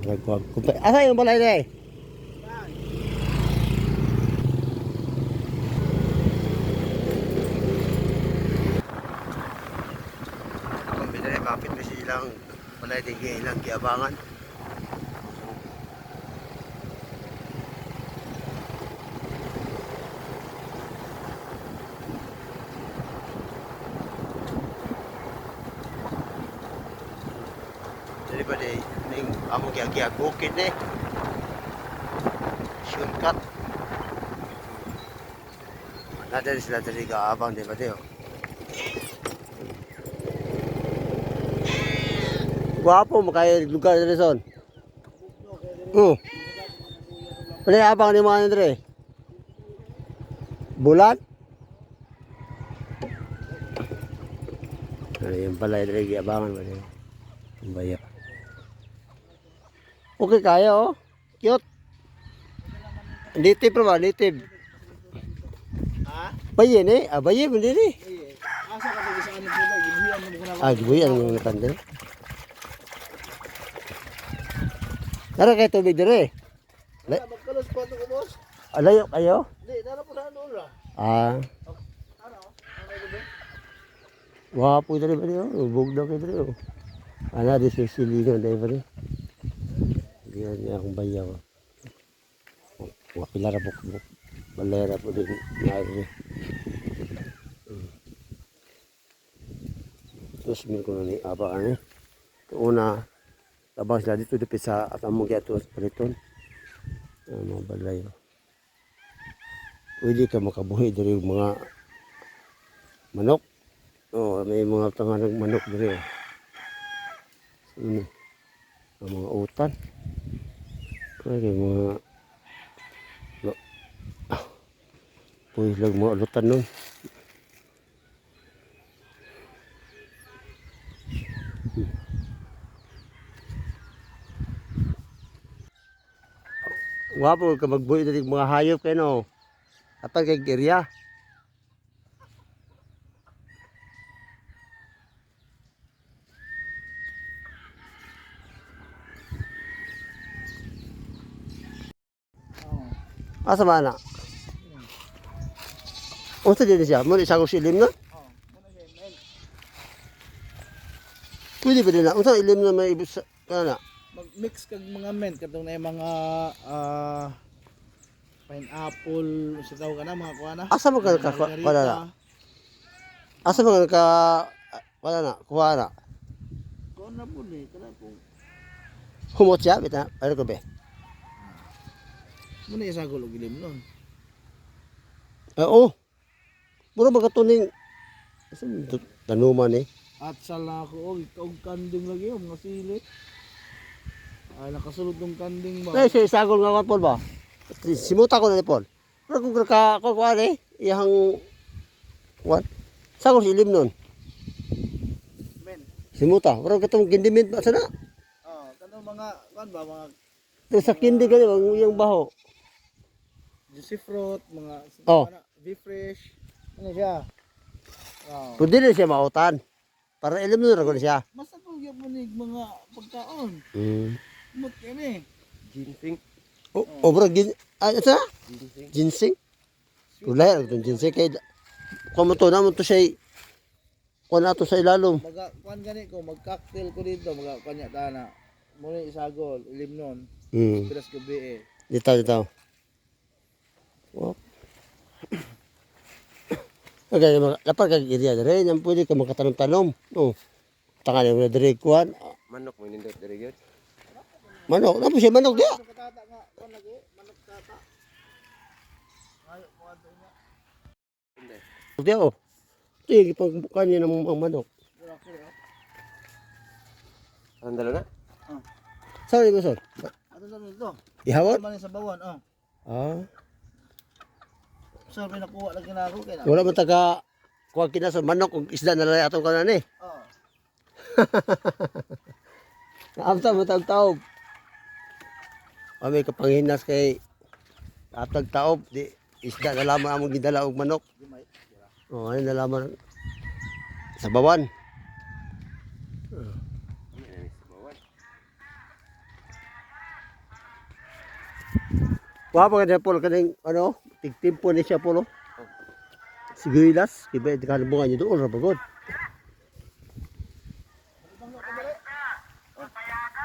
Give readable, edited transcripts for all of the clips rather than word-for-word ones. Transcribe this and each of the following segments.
Asa yung balay na eh? Pambili kapit na silang balay din ilang kiabangan. Jadi pada ning amo giag bukid eh. Shortcut. Nada sila dari abang di Badeo. Guwapo makay lugar dari son. Pwede abang ni mga andre. Bulan. Ano yung balay dari abangan ba niya? Baya. Okay kaya oh. Cute. Native ba? Native. Ha? Bayin eh. Bayin mo din eh. Asa ka sa ano po ba? Gibuyan mo ko na. Gibuyan mo yung tanda. Tara kayo tubig dire. Magkalos pa ito ko, boss? Alayo kayo? Hindi, nara po na ano ra. Ano? Wapo dire ba niyo? Ubog daw kayo dire oh. Ana di sisilingan dai ba ni? Diyan niya akong bayaw. Wapilara po. Balera po din naari. Terus min ko ni aba ani. Una tabang sila dito dipit sa atamo giato sa Paliton. Ano balay. Pwede ka makabuhi diri mga manok. Oh, may mga tanganang manok diri. Ini mga utan. Kaya mga puy lang mga utan nun. Wapo ka magbuhi diri mga hayop kayo no. Atang kay area. Asa ba na? Unsa din siya? Mo sa ilim na? Pwede ba din na? Unsa ilim na may ibus na? Mag-mix kag mga mint katong na mga pineapple sa tawag ka na mga kuha na. Asa mo ka wala na? Asa mo ka wala na? Kuha na? Kuha na po ni. Kana po. Humot siya? Bita? Ano ko be? Muna isa gulog ilim nun. Oo. Mura magkatuning. Tanuman eh. At sala ko og kanding lagi mga sili. Ay nakasulod ng kanding ba? Ay, siya isagol nga Paul ba? Simuta ko na ni Paul. Pero kung kukuha eh, iyang what? Sagol si ilim nun. Men. Simuta. Pero katong gindimint ba sana? Oh, kanang mga kan ba mga Sa kindi gani yung baho. juicy fruit, mga Oh. be fresh. Ano siya? Wow. Pwede na siya mautan. Para ilim nun ragon siya. Basta po yung mga pagkaon. Hmm. Mut kami. Ginseng. Bro, asa? Ginseng. Kulay ang itong ginseng kay kumuto naman to siya kuha na to sa ilalom. Kuan gani ko, mag-cocktail ko dito, kanya tana. Muna isagol, ilim nun. Pilas gabi eh. Dito. Oh. Okay, lapar kag area dire, yan pwede ka makatanom-tanom. No. Tangan mo dire kuan. Manok mo nindot diri gyud. Manok, napo siya manok dia. Katata nga, kuan lagi, manok tata. Ayo mo ato nga. Dia oh. Tinggi pagbukan niya ng mga manok. Ang dalo na? Sorry mo son. Ato sa nito. Ihawat? Man sa bawan, oh. Ah. So pinakuha lagi na ako kay na. Wala man taga kuha kina sa manok ug isda na lang atong kanan eh. Oh. Naamta mo tawag-tawag. Kami kapanghinas kay atag taob di isda na lamang among gidala og manok. Oh, ano na lamang sa bawan. Wa pa kada Paul kaning ano, tigtimpo ni siya Paul. Oh. Siguilas, kiba ito kalubungan niyo doon, rapagod.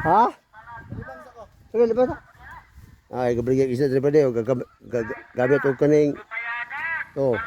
Ha? Sige, libat ha? Ay, gabriya isa daripada gamit og kaning. Oh.